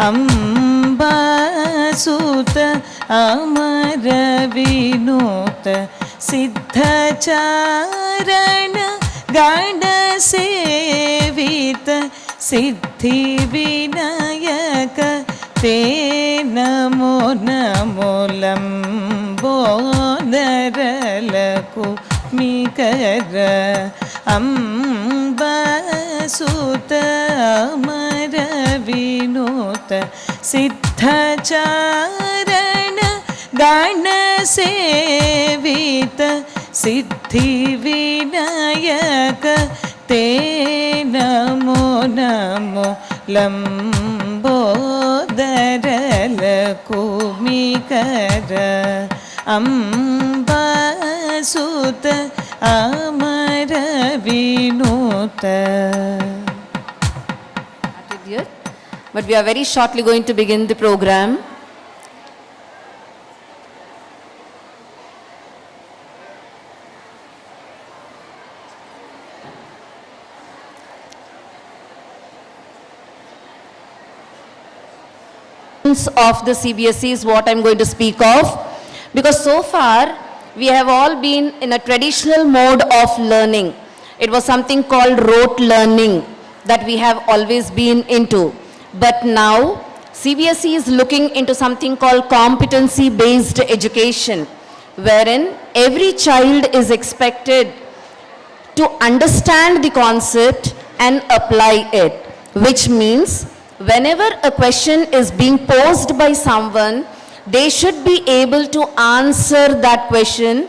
अम्बासुत अमर विनोत सिद्धचारण गण सेवित सिद्धि विनायक ते नमो नमो लंबोदरलकु मिकर अम्बासुत अमर विनोत सिद्धचारण गण सेवित सिद्धि विनायक ते नमो नमो लंबोदरलकु मिकर अम्बासुत अमर Vinod. But we are very shortly going to begin the program. Of the CBSE is what I'm going to speak of, because so far we have all been in a traditional mode of learning. It was something called rote learning that we have always been into. But now CBSE is looking into something called competency based education, wherein every child is expected to understand the concept and apply it, which means whenever a question is being posed by someone, they should be able to answer that question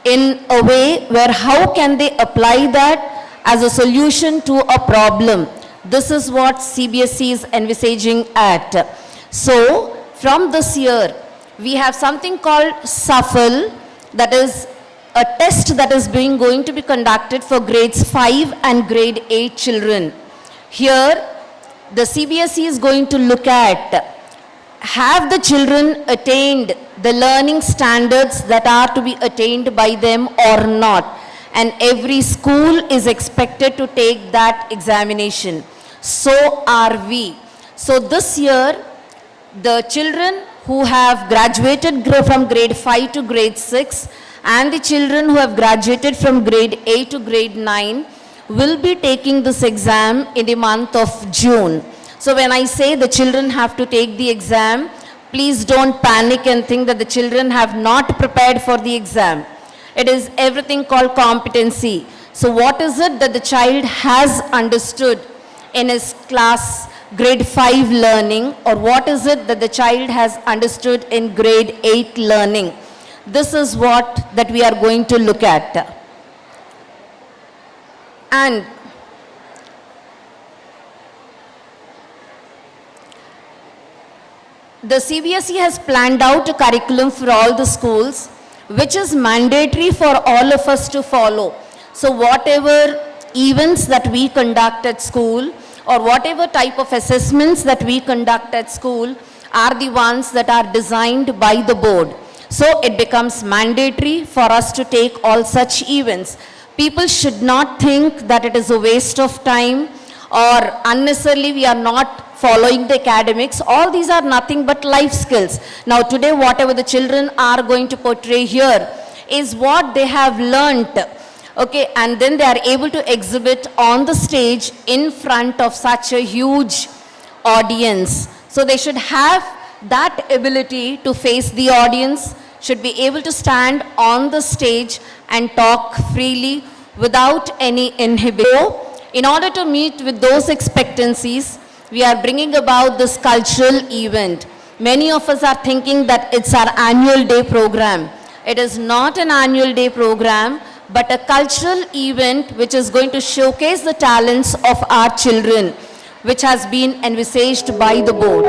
in a way where how can they apply that as a solution to a problem. This is what CBSE is envisaging at. So, from this year, we have something called SAFL, that is a test that is going to be conducted for grades 5 and grade 8 children. Here, the CBSE is going to look at, have the children attained the learning standards that are to be attained by them or not? And every school is expected to take that examination. So are we. So this year, the children who have graduated from grade 5 to grade 6 and the children who have graduated from grade 8 to grade 9 will be taking this exam in the month of June. So when I say the children have to take the exam, please don't panic and think that the children have not prepared for the exam. It is everything called competency. So what is it that the child has understood in his class grade 5 learning, or what is it that the child has understood in grade 8 learning? This is what that we are going to look at. And the CBSE has planned out a curriculum for all the schools, which is mandatory for all of us to follow. So whatever events that we conduct at school, or whatever type of assessments that we conduct at school, are the ones that are designed by the board. So it becomes mandatory for us to take all such events. People should not think that it is a waste of time or unnecessarily we are not following the academics. All these are nothing but life skills. Now today whatever the children are going to portray here is what they have learnt. Okay, and then they are able to exhibit on the stage in front of such a huge audience. So they should have that ability to face the audience, should be able to stand on the stage and talk freely without any inhibition. In order to meet with those expectancies, we are bringing about this cultural event. Many of us are thinking that it's our annual day program. It is not an annual day program, but a cultural event which is going to showcase the talents of our children, which has been envisaged by the board.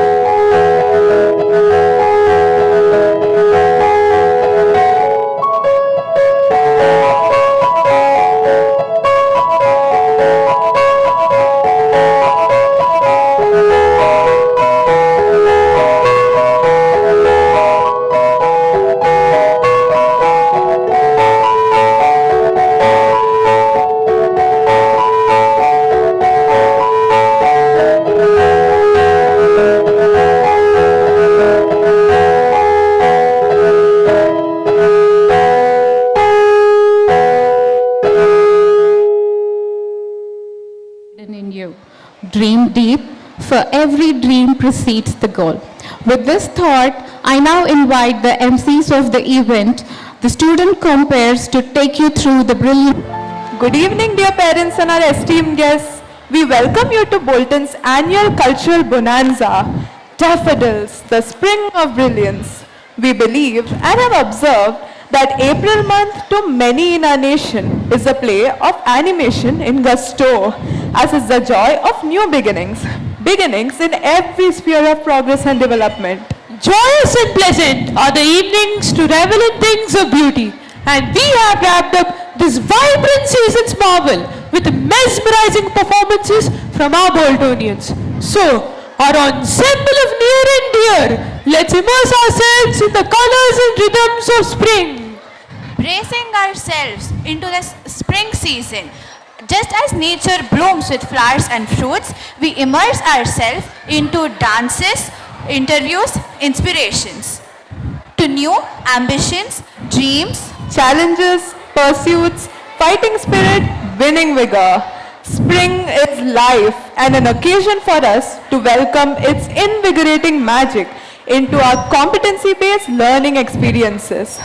in you. Dream deep, for every dream precedes the goal. With this thought, I now invite the MCs of the event, the student compares, to take you through the brilliant. Good evening, dear parents and our esteemed guests. We welcome you to Bolton's annual cultural bonanza, Daffodils, the spring of brilliance. We believe and have observed that April month to many in our nation is a play of animation in gusto, as is the joy of new beginnings. Beginnings in every sphere of progress and development. Joyous and pleasant are the evenings to revel in things of beauty, and we have wrapped up this vibrant season's marvel with mesmerizing performances from our Boltonians. So, our ensemble of near and dear, let's immerse ourselves in the colors and rhythms of spring. Bracing ourselves into this spring season, just as nature blooms with flowers and fruits, we immerse ourselves into dances, interviews, inspirations, to new ambitions, dreams, Challenges, pursuits, fighting spirit, winning vigor. Spring is life and an occasion for us to welcome its invigorating magic into our competency-based learning experiences.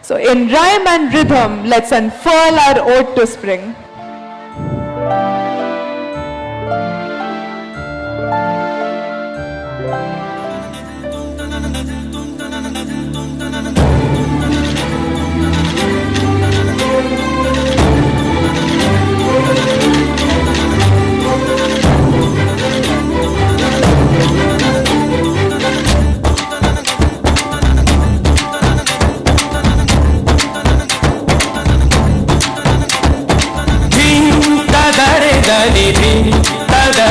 So in rhyme and rhythm, let's unfurl our ode to spring. धी तदरे दनि धी तद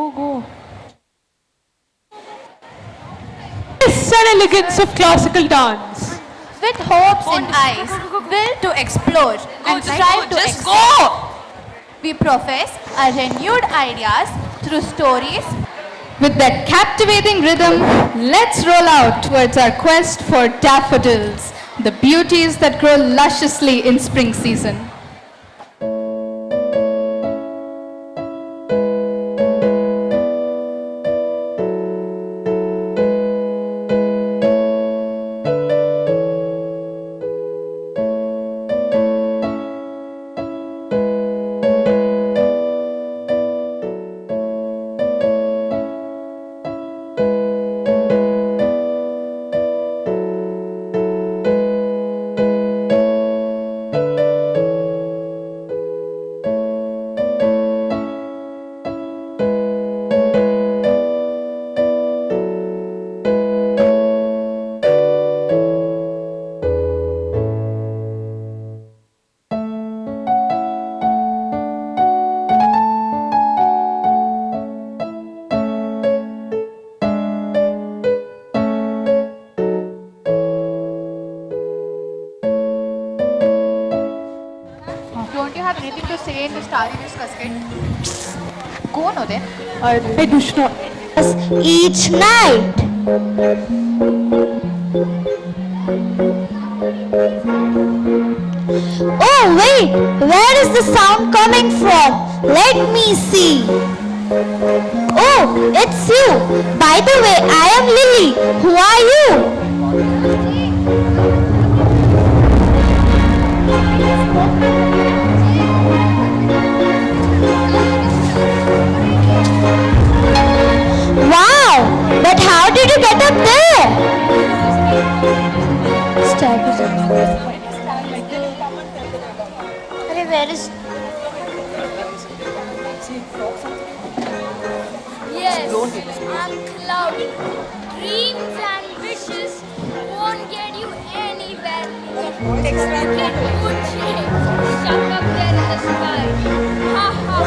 go. Grace and elegance of classical dance. With hopes in eyes, will to explore and strive to excel. We profess our renewed ideas through stories. With that captivating rhythm, let's roll out towards our quest for daffodils, the beauties that grow lusciously in spring season. Don't you have anything to say in the Starry News casket? Go no then. Hey, Dushna. Each night. Oh wait, where is the sound coming from? Let me see. Oh, it's you. By the way, I am Lily. Who are you? Wow, but how did you get up there? Where is... Yes, I'm cloudy. Dreams and wishes won't get you anywhere. Look at good shape stuck up there in the sky. Ha ha,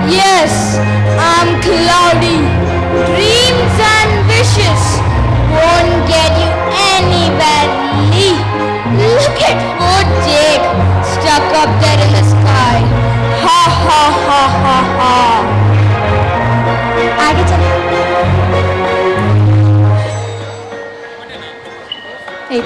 Yes, I'm cloudy. Dreams and wishes won't get you anywhere. Lee. Look at good Jake stuck up there in the sky. Ha ha ha ha ha. आगे चल. Hey.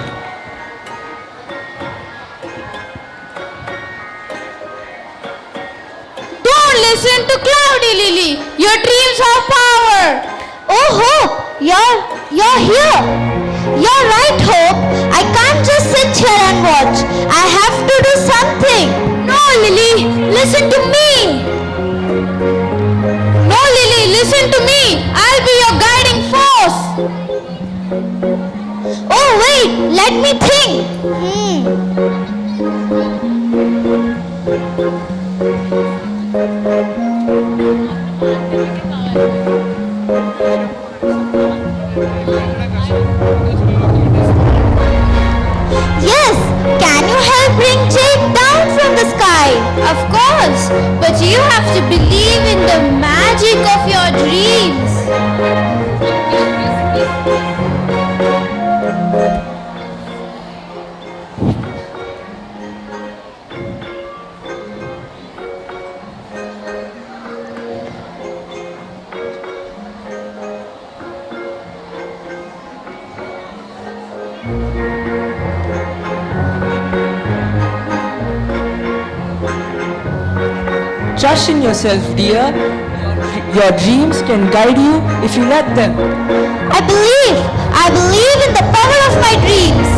Don't listen to Cloudy Lily. Your dreams have power. Oh, Hope, you're here. You're right, Hope. I can't just sit here and watch. I have to do something. No, Lily, listen to me. No, Lily, listen to me. I'll be your guiding force. Oh, wait, let me think. Yes, can you help bring Jake down from the sky? Of course, but you have to believe in the magic of your dreams. Trust in yourself, dear. Your dreams can guide you if you let them. I believe in the power of my dreams.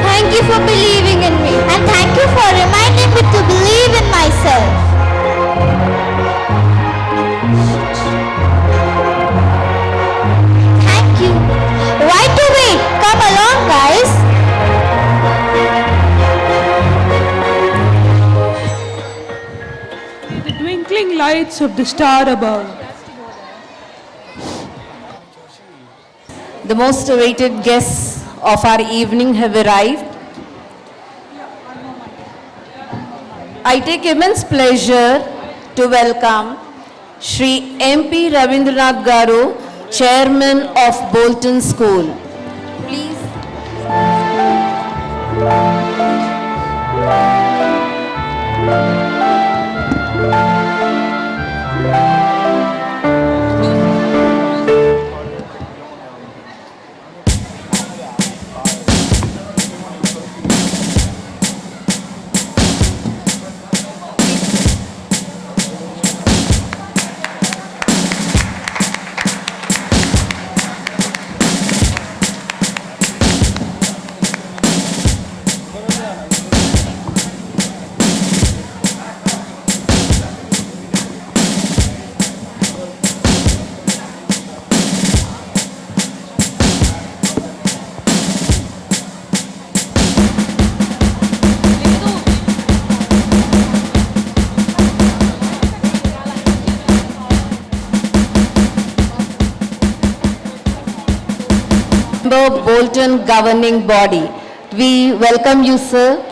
Thank you for believing in me, and thank you for reminding me to believe in myself. lights of the star above. The most awaited guests of our evening have arrived. I take immense pleasure to welcome Shri MP Ravindranath Garu, Chairman of Bolton School. Please. Member Bolton governing body. We welcome you, sir.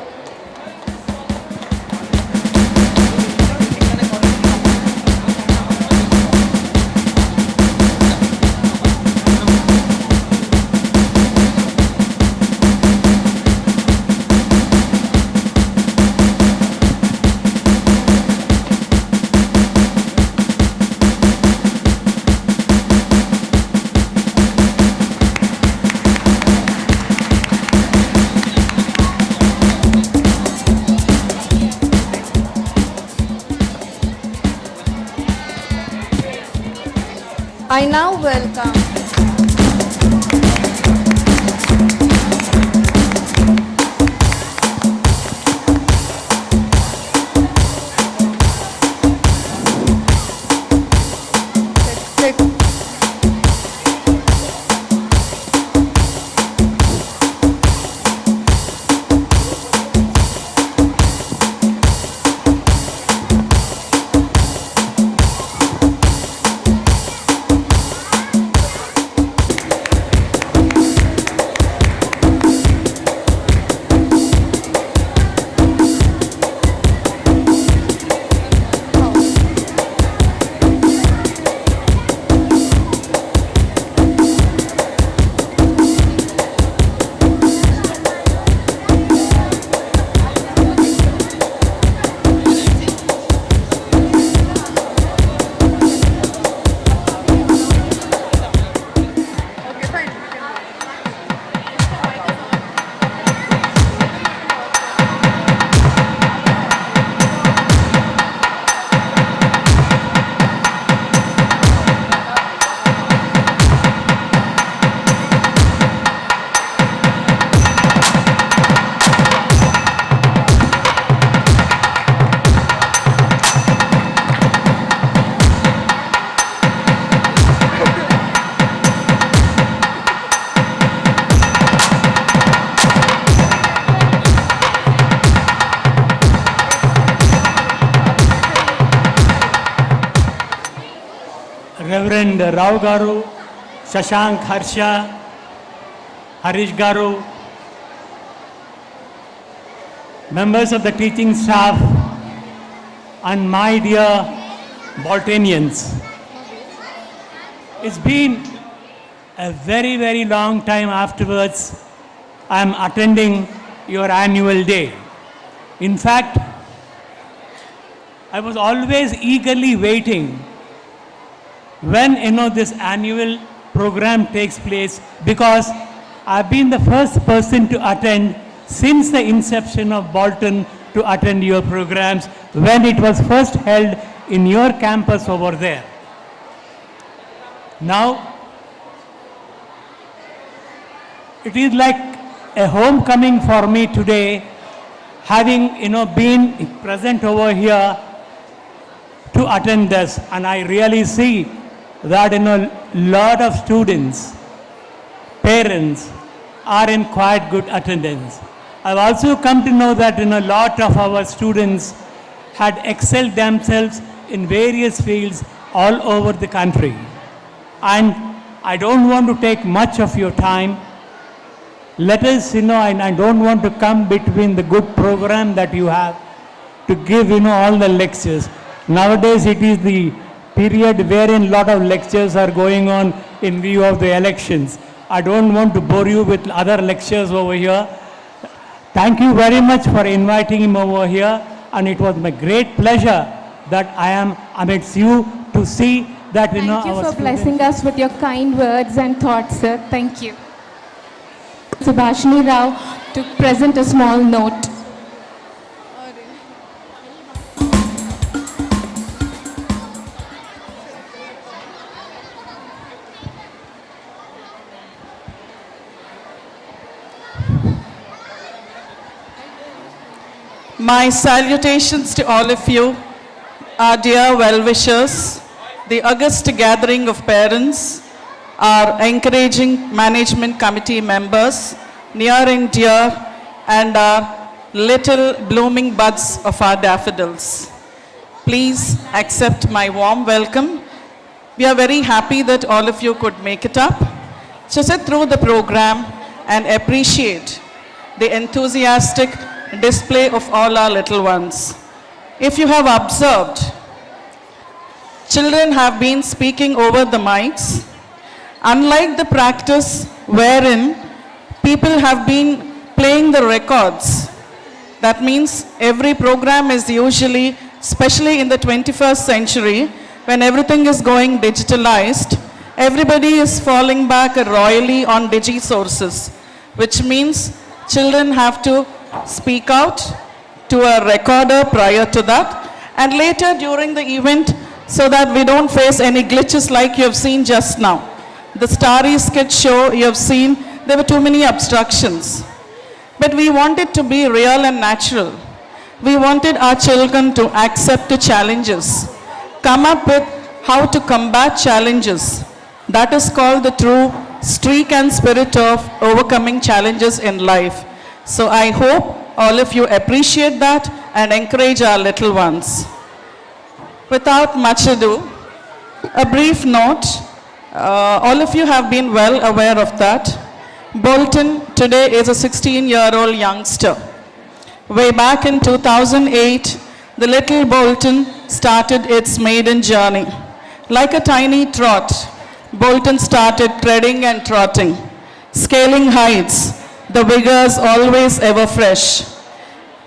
I now welcome Reverend Rao Garu, Shashank Harsha, Harish Garu, members of the teaching staff, and my dear Boltonians. It's been a very, very long time afterwards I'm attending your annual day. In fact, I was always eagerly waiting when this annual program takes place, because I've been the first person to attend since the inception of Bolton to attend your programs when it was first held in your campus over there. Now, it is like a homecoming for me today, having been present over here to attend this, and I really see that lot of students, parents are in quite good attendance. I've also come to know that a lot of our students had excelled themselves in various fields all over the country. And I don't want to take much of your time. Let us, and I don't want to come between the good program that you have to give, all the lectures. Nowadays it is the period wherein lot of lectures are going on in view of the elections. I don't want to bore you with other lectures over here. Thank you very much for inviting him over here, and it was my great pleasure that I am amidst you to see that, Thank you our for students- blessing us with your kind words and thoughts, sir. Thank you. Subhashini Rao to present a small note. My salutations to all of you, our dear well-wishers, the august gathering of parents, our encouraging management committee members, near and dear, and our little blooming buds of our daffodils. Please accept my warm welcome. We are very happy that all of you could make it up to sit through the program and appreciate the enthusiastic display of all our little ones. If you have observed, children have been speaking over the mics. Unlike the practice wherein people have been playing the records, that means every program is usually, especially in the 21st century, when everything is going digitalized, everybody is falling back royally on digi sources, which means children have to speak out to a recorder prior to that, and later during the event, so that we don't face any glitches like you have seen just now. The Starry Skit show you have seen, there were too many obstructions. But we wanted to be real and natural. We wanted our children to accept the challenges, come up with how to combat challenges. That is called the true streak and spirit of overcoming challenges in life. So I hope all of you appreciate that and encourage our little ones. Without much ado, a brief note. All of you have been well aware of that. Bolton today is a 16-year-old youngster. Way back in 2008, the little Bolton started its maiden journey. Like a tiny trot, Bolton started treading and trotting, scaling heights, the vigors always ever fresh.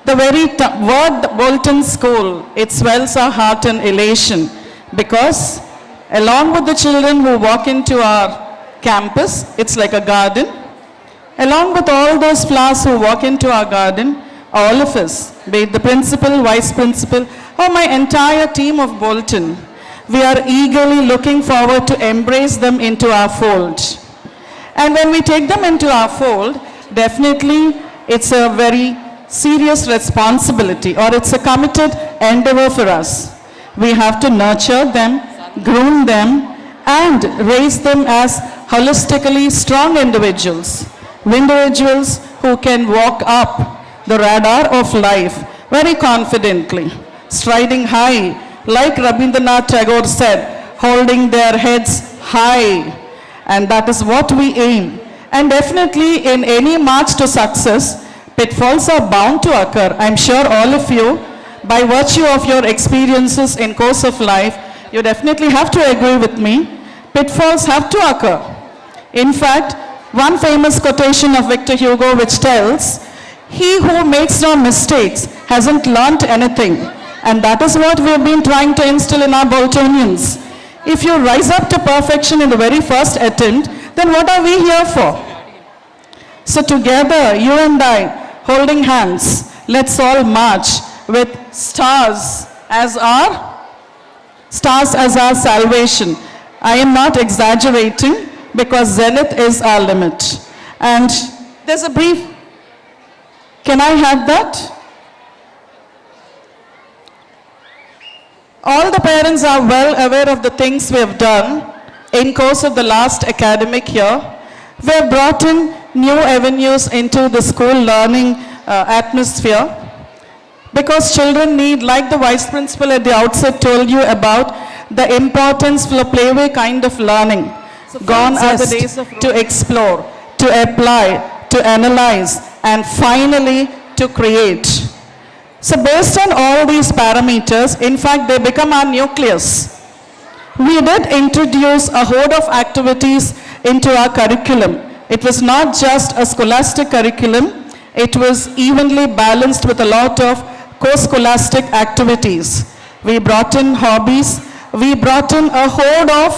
The very word Bolton School, it swells our heart in elation, because along with the children who walk into our campus, it's like a garden. Along with all those flowers who walk into our garden, all of us, be it the principal, vice principal, or my entire team of Bolton, we are eagerly looking forward to embrace them into our fold. And when we take them into our fold, definitely it's a very serious responsibility, or it's a committed endeavor for us. We have to nurture them, groom them, and raise them as holistically strong individuals who can walk up the radar of life very confidently, striding high, like Rabindranath Tagore said, holding their heads high. And that is what we aim. And definitely in any march to success, pitfalls are bound to occur. I'm sure all of you, by virtue of your experiences in course of life, you definitely have to agree with me. Pitfalls have to occur. In fact, one famous quotation of Victor Hugo which tells, "He who makes no mistakes hasn't learnt anything." And that is what we have been trying to instill in our Boltonians. If you rise up to perfection in the very first attempt, then what are we here for? So together, you and I, holding hands, let's all march with stars as our salvation. I am not exaggerating, because zenith is our limit. And there's a brief, can I have that? All the parents are well aware of the things we have done in course of the last academic year. We have brought in new avenues into the school learning atmosphere. because children need, like the vice principal at the outset told you about, the importance for playway kind of learning. Gone are the days of to explore, to apply, to analyze, and finally to create. So based on all these parameters, in fact, they become our nucleus. We did introduce a host of activities into our curriculum. It was not just a scholastic curriculum, it was evenly balanced with a lot of co-scholastic activities. We brought in hobbies, we brought in a host of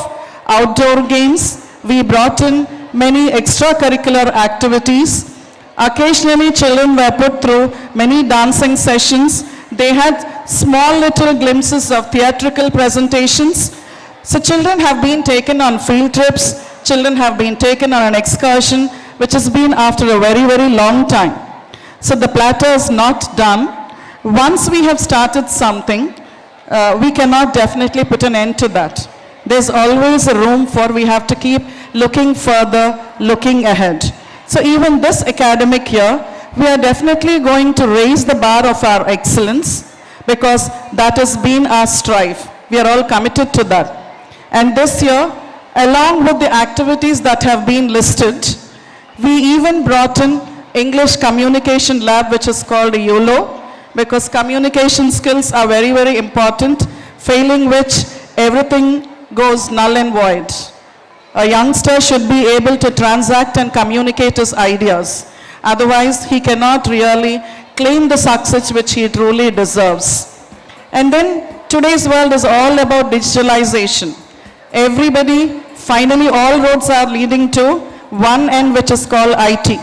outdoor games, we brought in many extracurricular activities. Occasionally children were put through many dancing sessions. They had small little glimpses of theatrical presentations. So children have been taken on field trips, children have been taken on an excursion, which has been after a very, very long time. So the plateau is not done. Once we have started something, we cannot definitely put an end to that. There's always a room for we have to keep looking further, looking ahead. So even this academic year, we are definitely going to raise the bar of our excellence because that has been our strive. We are all committed to that. And this year, along with the activities that have been listed, we even brought in English Communication Lab, which is called YOLO, because communication skills are very, very important, failing which everything goes null and void. A youngster should be able to transact and communicate his ideas. Otherwise, he cannot really claim the success which he truly deserves. And then today's world is all about digitalization. Everybody, finally all roads are leading to one end which is called IT,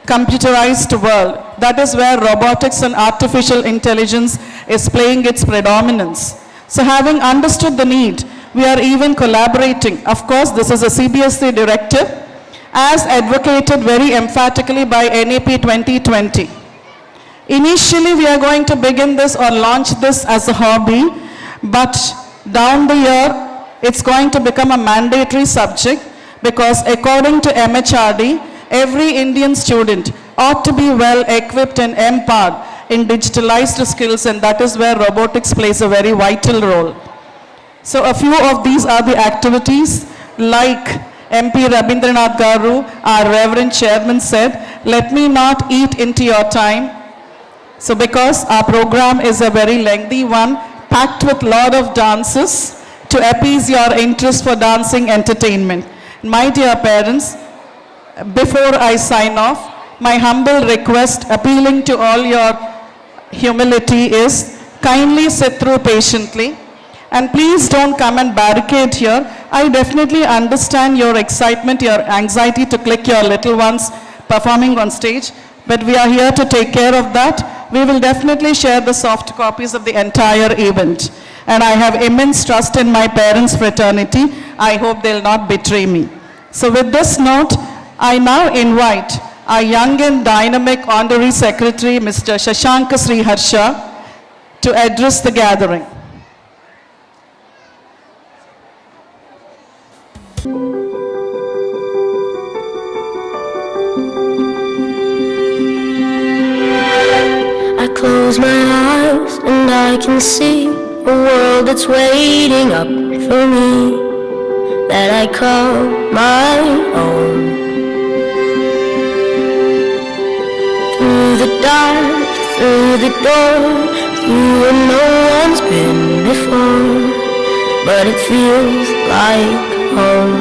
computerized world. That is where robotics and artificial intelligence is playing its predominance. So having understood the need, we are even collaborating. Of course, this is a CBSE directive, as advocated very emphatically by NEP 2020. Initially, we are going to begin this or launch this as a hobby, but down the year, it's going to become a mandatory subject because according to MHRD, every Indian student ought to be well equipped and empowered in digitalized skills, and that is where robotics plays a very vital role. So a few of these are the activities, like MP Rabindranath Garu, our Reverend Chairman said, let me not eat into your time. So because our program is a very lengthy one, packed with lot of dances to appease your interest for dancing entertainment. My dear parents, before I sign off, my humble request appealing to all your humility is kindly sit through patiently. And please don't come and barricade here. I definitely understand your excitement, your anxiety to click your little ones performing on stage, but we are here to take care of that. We will definitely share the soft copies of the entire event. And I have immense trust in my parents' fraternity. I hope they'll not betray me. So with this note, I now invite our young and dynamic Honorary Secretary, Mr. Shashanka Sriharsha, to address the gathering. I close my eyes and I can see a world that's waiting up for me, that I call my own. Through the dark, through the door, through where no one's been before, but it feels like home.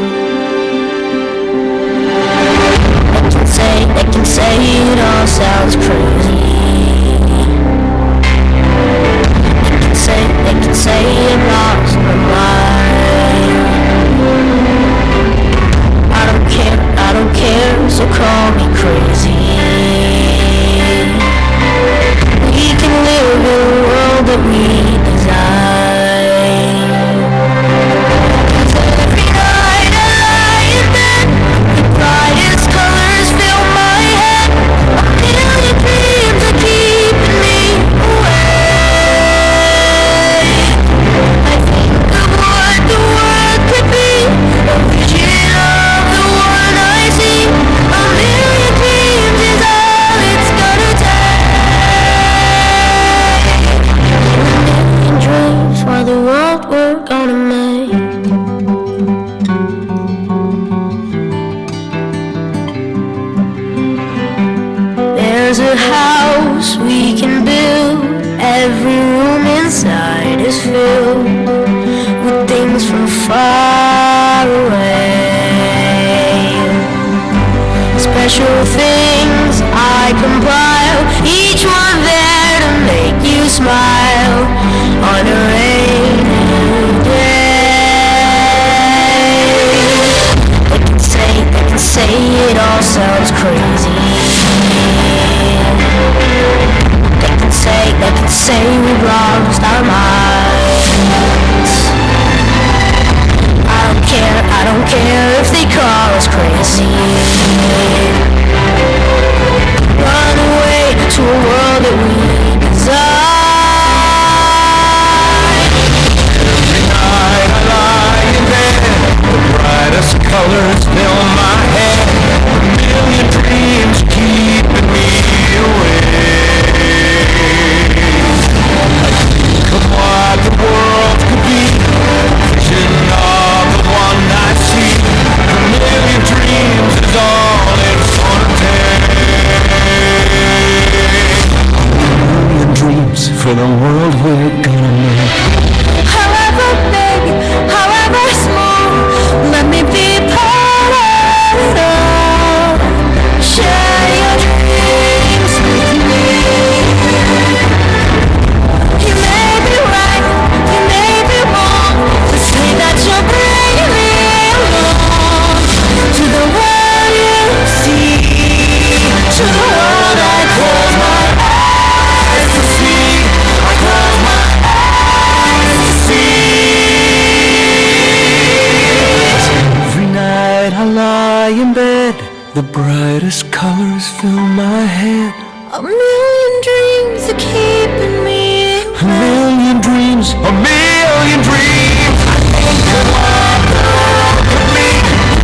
They can say it all sounds crazy. They can say I'm lost my mind. I don't care, so call me crazy. We can live in a world that we design. Every night I lie in bed, the brightest colors fill my head. A million dreams are keeping me awake. I think of what the world could be, a vision of the one I see. A million dreams is all it's gonna take. There's a house we can build. Every room inside is filled with things from far away. Special things I compile, each one there to make you smile on a rainy day. They can say it all sounds crazy. They can say we've lost our minds. I don't care if they call us crazy. Run away to a world that we design. Every night I lie in bed, the brightest colors fill my head. A million dreams keeping me awake. Of what the world could be, vision of the one I see. A million dreams is all it's gonna take. A million dreams for the world we're gonna make. However big, however small, let me be part of it all. Share your dreams with me. You may be right, you may be wrong, but say that you're bringing me along to the world you see, to the world I close my eyes to see. I close my eyes to see. Every night I lie in bed, the brightest colors fill my head. A million dreams are keeping me. A million dreams, a million dreams. I think of what the world could be,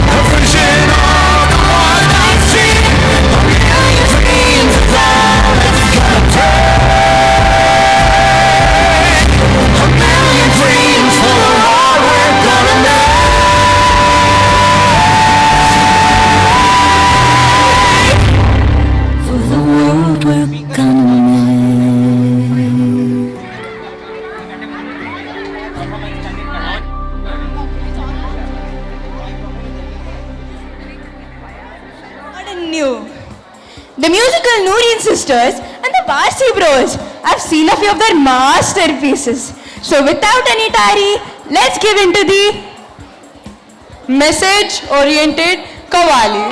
a vision of the one I see. A million dreams is all it's gonna take. A million dreams for the world we're gonna make. For the world we're gonna make. New. The musical Noorien Sisters and the Parsi Bros. I've seen a few of their masterpieces. So without any tarry, let's give into the message-oriented Qawwali.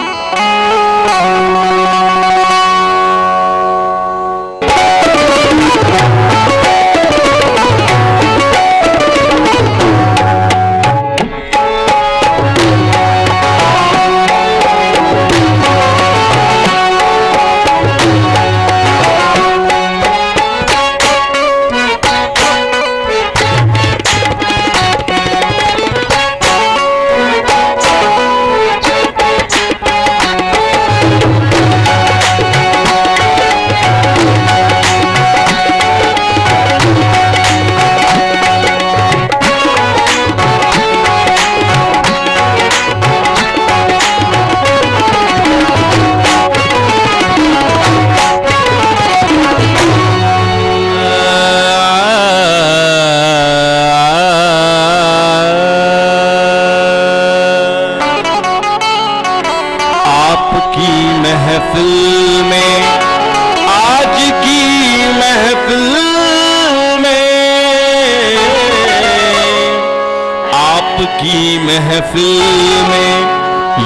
की महफिल में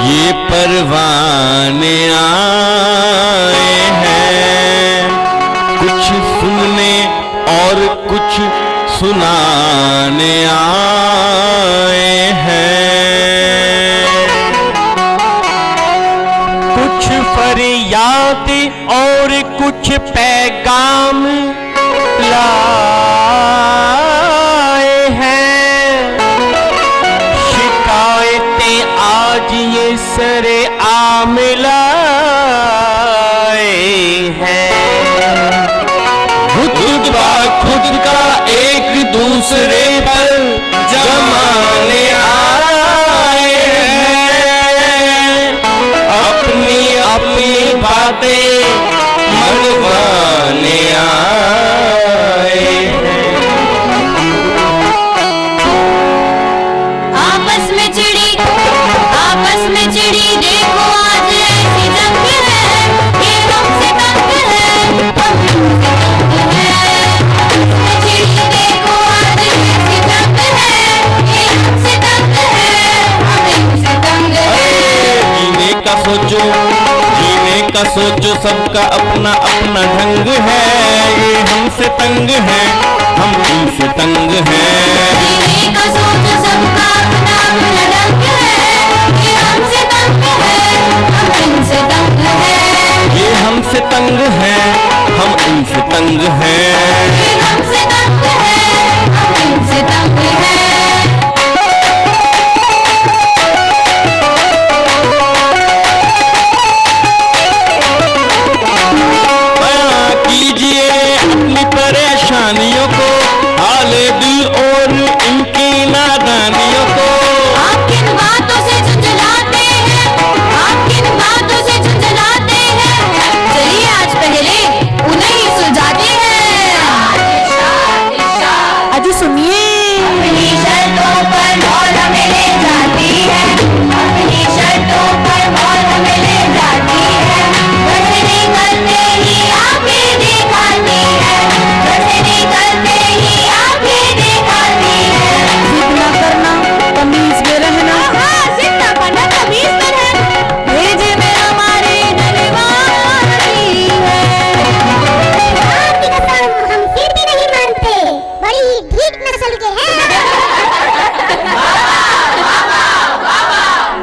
ये परवाने आए हैं, कुछ सुनने और कुछ सुनाने आए हैं। कुछ फरियाद और कुछ पैगाम लाए हैं, शिकायतें आज ये सरे आम लाए हैं। खुद खुद का एक दूसरे पर जमाने आए हैं, अपनी अपनी बातें मन सोचो, जीने का सोचो, सबका अपना अपना ढंग है। ये हमसे तंग है, हम इनसे तंग हैं। जीने का सोचो, सबका अपना अपना ढंग है। ये हमसे तंग है, हम इनसे तंग हैं। ये हमसे तंग है, हम इनसे तंग हैं। ये हमसे तंग है, हम इनसे तंग हैं। बयां कीजिए अपनी परेशानियों को, हाले दिल और इनकी नादानियों को। आप किन बातों से झुंझलाते हैं, आप किन बातों से झुंझलाते हैं। चलिए आज पहले उन्हें ही सुलझाते हैं। अजी सुनिए, अपनी शर्तों पर मौत हमें ले जाती है, अपनी शर्तों पर मौत हमें ले जाती है। बस निकलते ही आंखें दिखाती है, बस निकलते ही आंखें दिखाती है। जिद ना करना, तमीज में रहना। हाँ, जिद ना करना, तमीज में रहना। भेजे में हमारी डलवानी है। आपकी कसम हम फिर भी नहीं मानते, बड़ी ठीक नस्ल के हैं।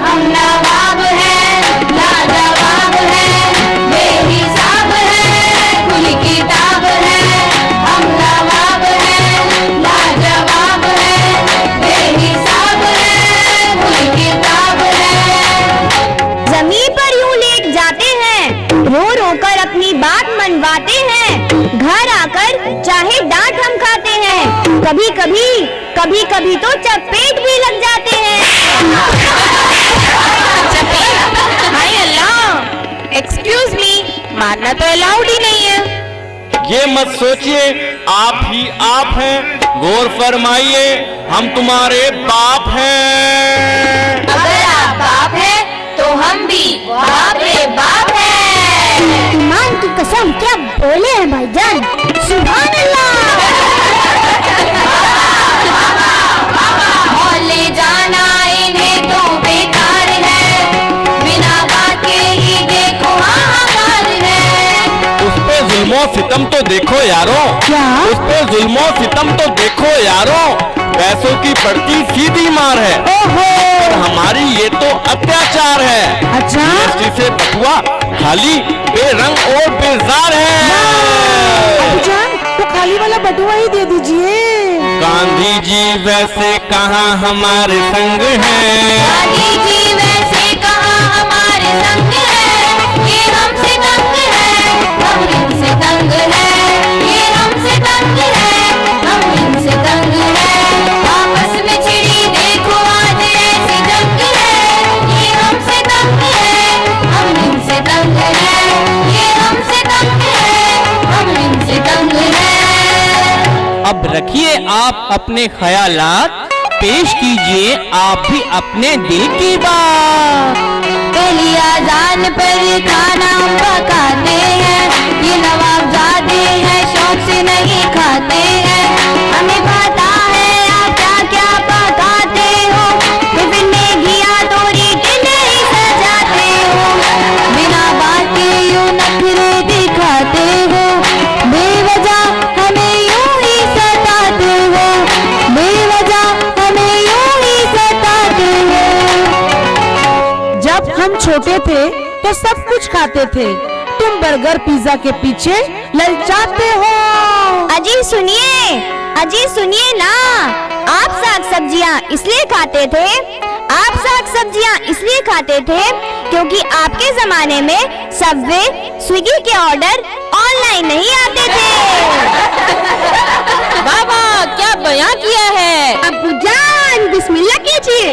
हम नवाब हैं, लाजवाब हैं, बेहिसाब हैं, खुली किताब हैं। हम नवाब हैं, लाजवाब हैं, बेहिसाब हैं, खुली किताब हैं। जमीन पर यूं लेट जाते हैं, रो रो कर अपनी बात मनवाते हैं। घर आकर चाहे डांट हम खाते हैं, कभी कभी तो चपेट भी लग जाते हैं। हाय अल्लाह, एक्सक्यूज मी, मारना तो अलाउड ही नहीं है। ये मत सोचिए आप ही आप हैं, गौर फरमाइए हम तुम्हारे बाप हैं। अगर आप बाप हैं तो हम भी बाप रे बाप हैं। ईमान की कसम क्या बोले हैं भाईजान, सुभान अल्लाह। और ले जाना इन्हें तो बेकार है, बिना बात के ही देखो हाहाकार है। उस पे जुल्मों सितम तो देखो यारों, क्या? उस पे जुल्मों सितम तो देखो यारों। पैसों की पड़ती सीधी मार है, और हमारी ये तो अत्याचार है। अच्छा, GST से बटुआ खाली बेरंग और बेजार है। जान तो खाली वाला बटुआ ही दे दीजिए। गांधी जी वैसे कहाँ हमारे संग हैं। गांधी जी वैसे कहाँ हमारे संग है। ये हमसे तंग है, हम इनसे तंग है। ये हमसे तंग है, हम इनसे तंग है। आपस में छिड़ी देखो आज ऐसी जंग है। ये हमसे तंग है, हम इनसे तंग है। ये हमसे तंग है, हम इनसे तंग है। अब रखिए आप अपने ख्यालात, पेश कीजिए आप भी अपने दिल की बात। पहली आजान पर खाना हम पकाते हैं, ये नवाबजादे हैं शौक से नहीं खाते हैं। हमें पता है आप क्या क्या पकाते हो, टिफिन में घिया तोरी टिंडे ही सजाते हो। बिना बात के यूं नखरे दिखाते हो, बेवजह हमें यूं ही सताते हो, बेवजह हमें यूं ही सताते हो। जब हम छोटे थे तो सब कुछ खाते थे, तुम बर्गर पिज्जा के पीछे ललचाते हो। अजी सुनिए ना, आप साग सब्जियां इसलिए खाते थे, आप साग सब्जियां इसलिए खाते थे क्योंकि आपके जमाने में सबवे स्विगी के ऑर्डर ऑनलाइन नहीं आते थे। बाबा क्या बयां किया है। अब्बू जान बिस्मिल्लाह कीजिए।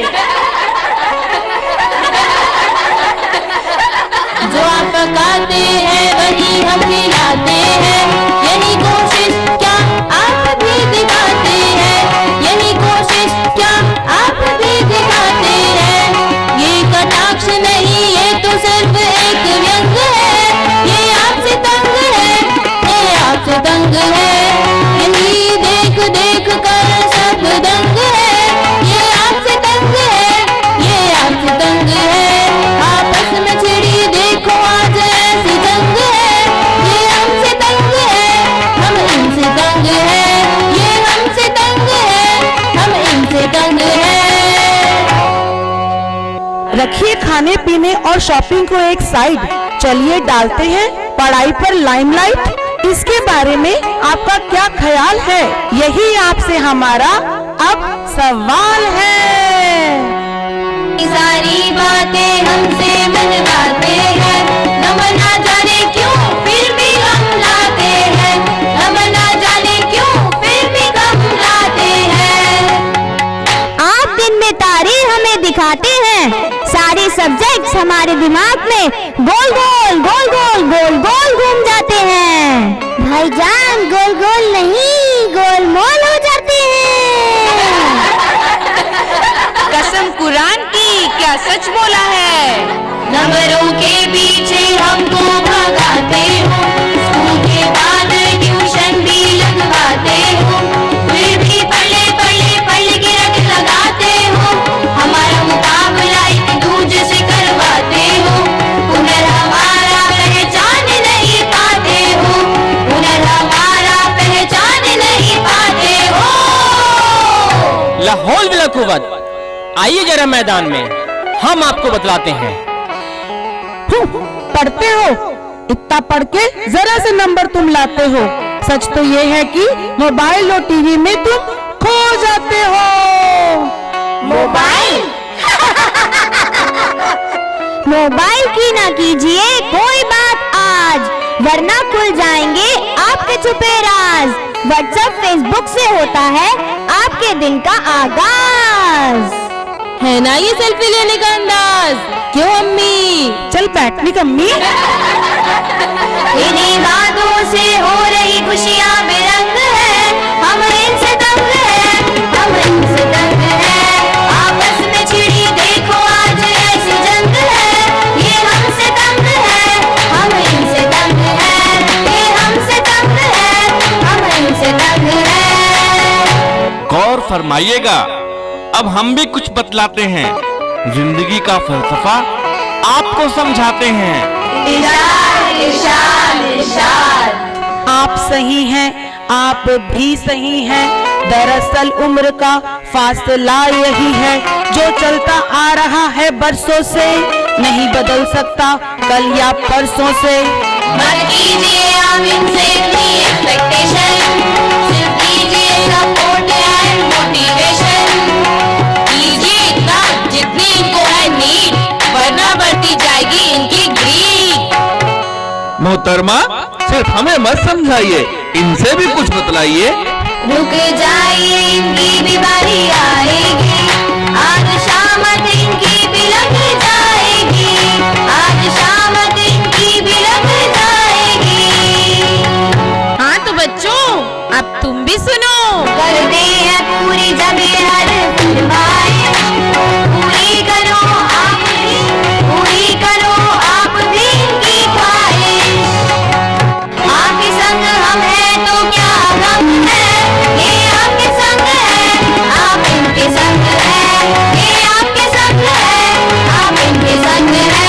जो आप पकाते हैं वही हम खिलाते हैं, यही कोशिश क्या आप भी दिखाते हैं, यही कोशिश क्या आप भी दिखाते हैं। ये कटाक्ष नहीं, ये तो सिर्फ एक व्यंग है। ये आपसे तंग है, ये आपसे तंग है। यही देख देख कर सब दंग है। ये आपसे तंग है, ये आपसे तंग है। आपस में छिड़ी खाने पीने और शॉपिंग को एक साइड, चलिए डालते हैं पढ़ाई पर लाइमलाइट। इसके बारे में आपका क्या ख्याल है, यही आपसे हमारा अब सवाल है। सारी बातें हमसे मनवाते हैं, हम ना जाने क्यों फिर भी हम लाते हैं, हम ना जाने क्यों फिर भी हम लाते हैं। आप दिन में तारे हमें दिखाते हैं, सारे सब्जेक्ट्स हमारे दिमाग में गोल गोल गोल गोल गोल गोल घूम जाते हैं। भाईजान गोल गोल नहीं, गोल मोल हो जाते हैं। कसम कुरान की, क्या सच बोला है? नंबरों के पीछे हमको भगाते हो, स्कूल के बाद ट्यूशन भी लगवाते हो, फिर भी पढ़ के रट लगाते हो, हमारा मुकाबला एक दूजे से करवाते हो, हुनर हमारा पहचान नहीं पाते हो, हुनर हमारा पहचान नहीं पाते हो। लाहौल बिला कुव्वत, आइए जरा मैदान में, हम आपको बतलाते हैं। पढ़ते हो, इतना पढ़ के जरा से नंबर तुम लाते हो। सच तो ये है कि मोबाइल और टीवी में तुम खो जाते हो। मोबाइल मोबाइल की ना कीजिए कोई बात आज, वरना खुल जाएंगे आपके छुपे राज। व्हाट्सएप फेसबुक से होता है आपके दिन का आगाज। है ना ये सेल्फी लेने का अंदाज? क्यों अम्मी? चल बैठनी कम्मी। इन्हीं बातों से हो रही खुशियाँ बेरंग है, हम इनसे दंग है, हम इनसे दंग है। आपस में छिड़ी देखो आज ऐसी जंग है, ये हमसे दंग है, हम इनसे दंग है, ये हमसे दंग है, हम इनसे दंग है। गौर फरमाइएगा, अब हम भी कुछ बतलाते हैं, जिंदगी का फलसफा आपको समझाते हैं। इरशाद इरशाद इरशाद। आप सही हैं, आप भी सही हैं, दरअसल उम्र का फासला यही है, जो चलता आ रहा है बरसों से, नहीं बदल सकता कल या परसों से। मत कीजिए आप इनसे इतनी एक्सपेक्टेशन, सिर्फ कीजिए सपोर्ट एंड मोटिवेशन। कीजिए इतना जितनी इनको है नीड, वरना बढ़ती जाएगी इनकी ग्रीड। मोहतरमा, सिर्फ हमें मत समझाइए, इनसे भी कुछ बतलाइए। रुक जाइए इनकी भी बारी आएगी, आज शामत इनकी भी लग जाएगी, आज शामत इनकी भी लग जाएगी। हाँ तो बच्चों, अब तुम भी सुनो। करते हैं पूरी जब ये हर फरमाइश, पूरी करो आप भी, पूरी करो आप भी इनकी ख्वाहिश। आपके संग हम हैं तो क्या गम है, ये आपके संग है, आप इनके संग है, ये आपके संग है, आप इनके संग है।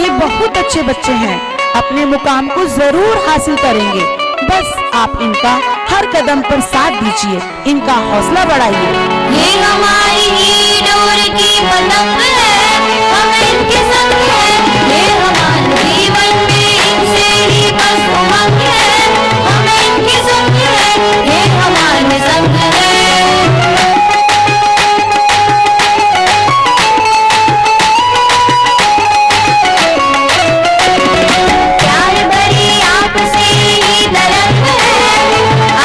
ये बहुत अच्छे बच्चे हैं, अपने मुकाम को जरूर हासिल करेंगे, बस आप इनका हर कदम पर साथ दीजिए, इनका हौसला बढ़ाइए। ये हमारी ही डोर की पतंग है, हम इनके संग है, ये हमारे जीवन में इनसे ही बस उमंग है, हम इनके संग है, ये हमारे संग है। प्यार भरी आपसे ही तरंग है,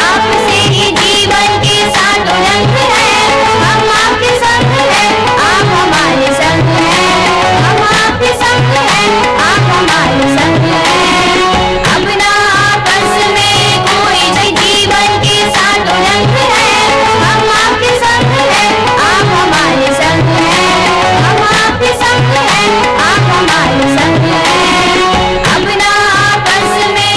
आपसे ही जीवन के साथ रंग है, हम आपके संग है, आप हमारे संग है, हम आपके संग है, आप हमारे संग है। अपना आपस में कोई जीवन के साथ रंग है, हम आपके संग है, आप हमारे संग है, हम आपके संग है, आप हमारे संग है। अपना आपस में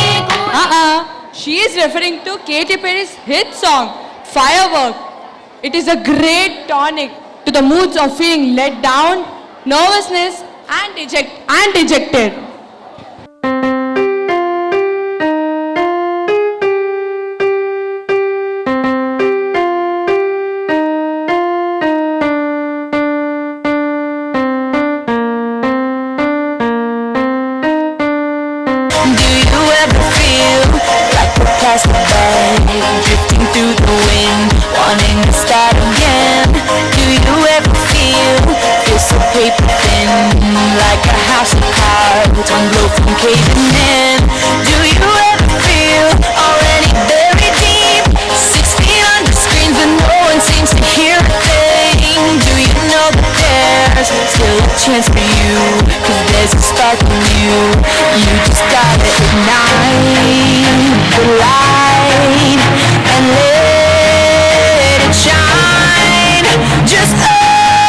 She is referring to Katy Perry's hit song, Firework. It is a great tonic to the moods of feeling let down, nervousness and dejected. ever feel like we're plastic bag, drifting through the wind, wanting to start again? Do you ever feel so paper thin, like a house of cards, one blow from caving in? Do you ever feel already buried deep, 6 feet under screens but no one seems to hear a thing? Do you know that there's still a chance for you, 'cause there's a spark in you, you just gotta ignite the light and let it shine, just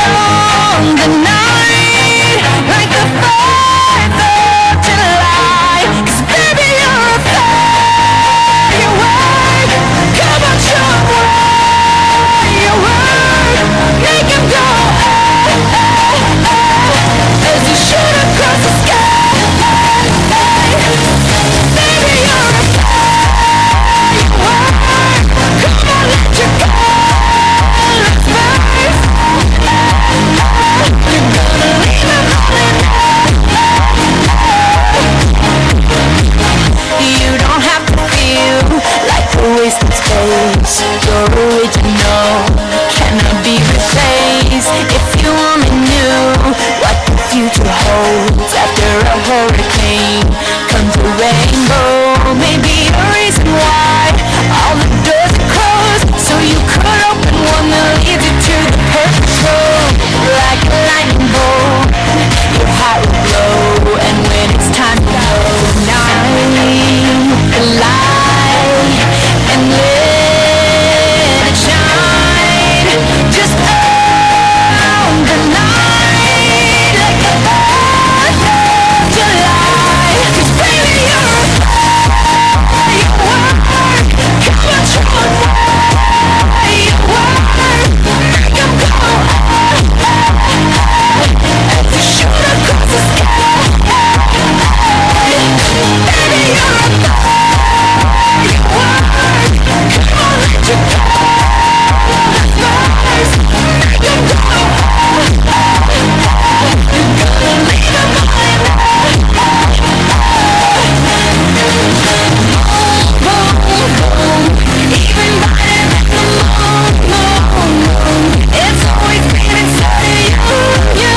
on the night, like the 4th of July, 'cause baby you're a firework, come on show 'em what you work, make 'em go as you shoot across the sky, baby you're a firework, come on let your colors burst, you're gonna leave 'em all in you don't have to feel like a wasted space, you're original, cannot be replaced. If you only knew what the future holds, after a hurricane comes a rainbow, maybe a reason why all the doors are closed, so you could open one that leads you to the perfect road, like a lightning bolt, your heart will glow, and when it's time to go, the light and let it shine, just on the night, like the 4th of July, 'cause baby you're a firework, come on show 'em what you work, make 'em go as you shoot across the sky, baby you're a firework, come on let your colors burst, make 'em go, you're gonna leave 'em all in boom, boom, even brighter than the moon, moon, moon, it's always been inside of you,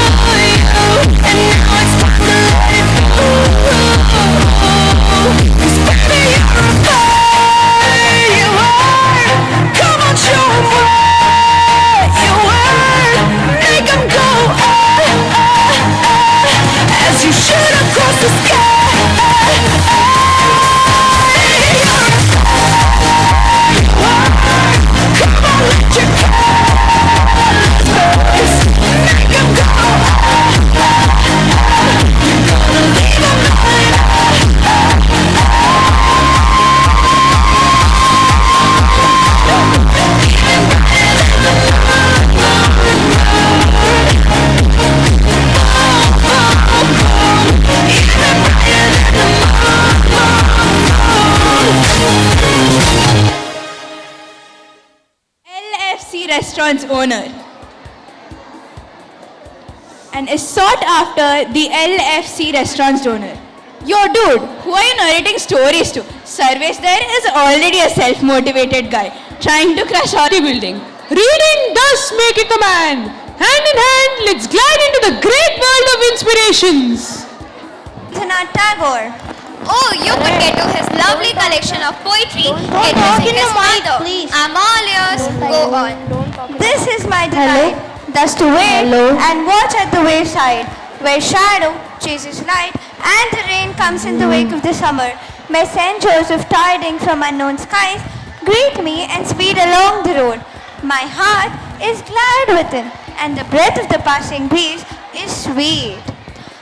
and now it's time to let it go, 'cause baby you're a firework, come on show 'em what you work, make 'em go as you shoot across the sky, you're a firework, come on let your colors burst, make 'em go, you're gonna leave 'em all in LFC Restaurant's owner and is sought after the LFC Restaurant's donor. Yo dude, who are you narrating stories to? Sarvesh there is already a self-motivated guy trying to crush our building. Reading does make it a man. Hand in hand, let's glide into the great world of inspirations. Rabindranath Tagore. Oh, you could get to his lovely collection of poetry addressing his mother. I'm all ears. Go on. This is my delight, thus to wait and watch at the wayside, where shadow chases light and the rain comes in the wake of the summer. Messengers of tidings from unknown skies greet me and speed along the road. My heart is glad within, and the breath of the passing breeze is sweet.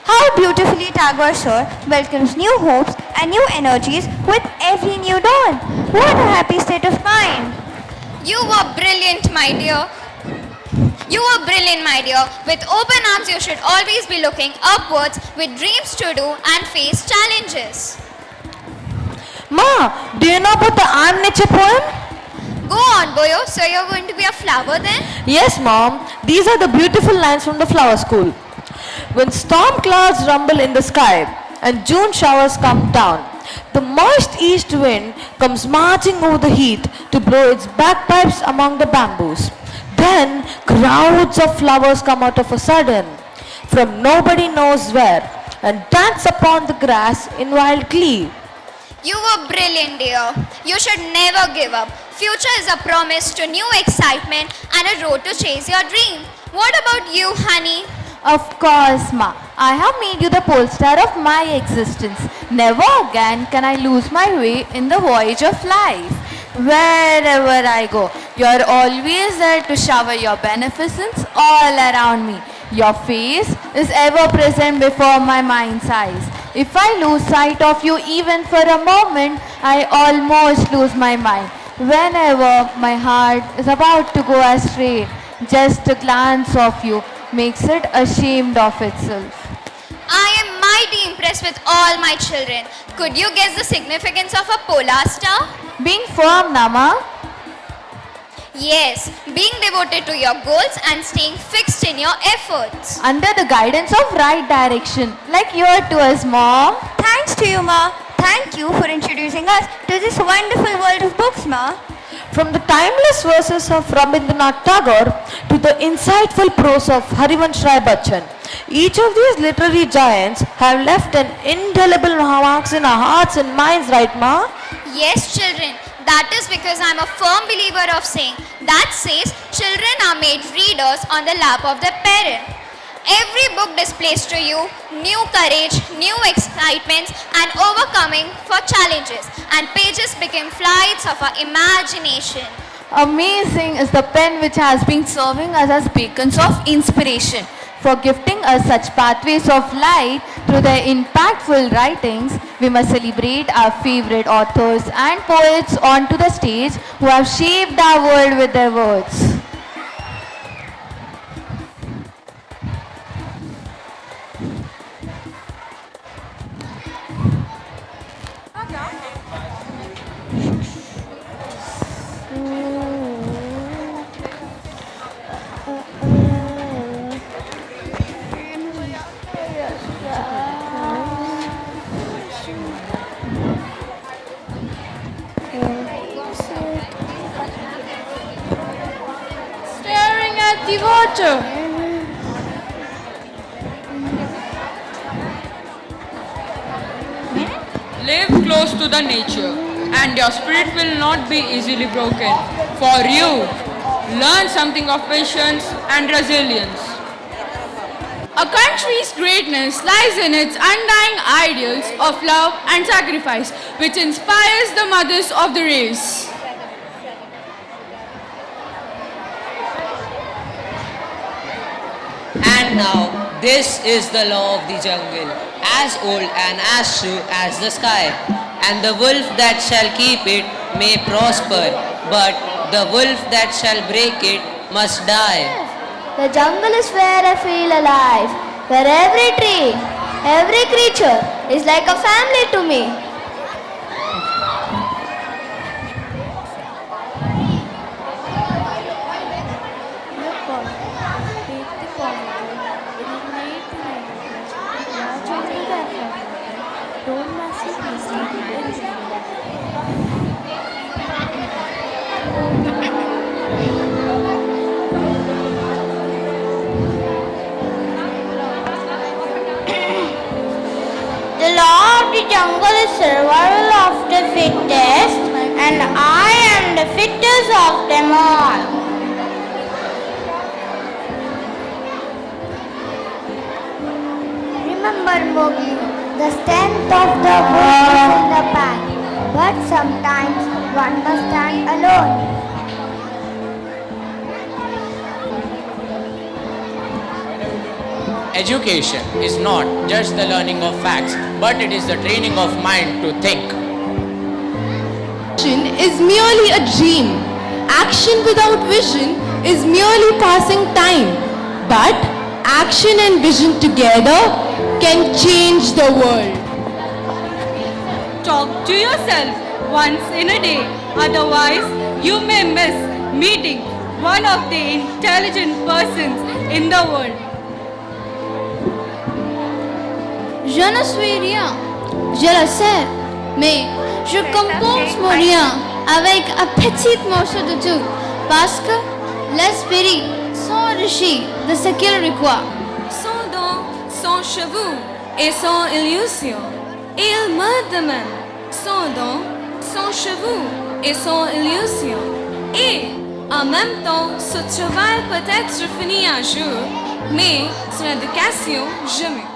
How beautifully Tagore sir welcomes new hopes and new energies with every new dawn. What a happy state of mind. You were brilliant, my dear. You were brilliant, my dear. With open arms, you should always be looking upwards with dreams to do and face challenges. Ma, do you know about the Am Nature poem? Go on, Boyo. So you're going to be a flower then? Yes, Mom. These are the beautiful lines from the flower school. When storm clouds rumble in the sky and June showers come down, The moist east wind comes marching over the heath to blow its bagpipes among the bamboos. Then crowds of flowers come out of a sudden, from nobody knows where, and dance upon the grass in wild glee. You were brilliant, dear. You should never give up. Future is a promise to new excitement and a road to chase your dream. What about you, honey? Of course, Ma. I have made you the pole star of my existence. Never again can I lose my way in the voyage of life. Wherever I go, you're always there to shower your beneficence all around me. Your face is ever present before my mind's eyes. If I lose sight of you even for a moment, I almost lose my mind. Whenever my heart is about to go astray, just a glance of you makes it ashamed of itself. I am mighty impressed with all my children. Could you guess the significance of a polar star? Being firm, Nama. Yes, being devoted to your goals and staying fixed in your efforts. Under the guidance of right direction, like you are to us, Mom. Thanks to you, Ma. Thank you for introducing us to this wonderful world of books, Ma. From the timeless verses of Rabindranath Tagore to the insightful prose of Harivansh Rai Bachchan, each of these literary giants have left an indelible marks in our hearts and minds, right, Ma? Yes, children. That is because I am a firm believer of saying that says children are made readers on the lap of their parent. Every book displays to you new courage, new excitements and overcoming for challenges, and pages become flights of our imagination. Amazing is the pen which has been serving us as beacons of inspiration. For gifting us such pathways of light through their impactful writings, we must celebrate our favorite authors and poets onto the stage who have shaped our world with their words. Staring at the water. Live close to the nature, and your spirit will not be easily broken. For you, learn something of patience and resilience. A country's greatness lies in its undying ideals of love and sacrifice, which inspires the mothers of the race. And now, this is the law of the jungle, as old and as true as the sky. And the wolf that shall keep it may prosper, but the wolf that shall break it must die. The jungle is where I feel alive, where every tree, every creature is like a family to me. The law of the jungle is survival of the fittest, and I am the fittest of them all. Remember, Mowgli, the strength of the wolf is in the pack, but sometimes one must stand alone. Education is not just the learning of facts, but it is the training of mind to think. Action is merely a dream. Action without vision is merely passing time. But action and vision together can change the world. Talk to yourself once in a day, otherwise you may miss meeting one of the intelligent persons in the world. Je ne suis rien. Je le sais. mais je compose mon rien avec un petit morceau de tout, parce que l'esprit s'enrichit de ce qu'il requiert. Son don, son cheveu et son illusion. Il me demande son don, son cheveu et son illusion. Et en même temps, ce travail peut être fini un jour, mais son éducation jamais.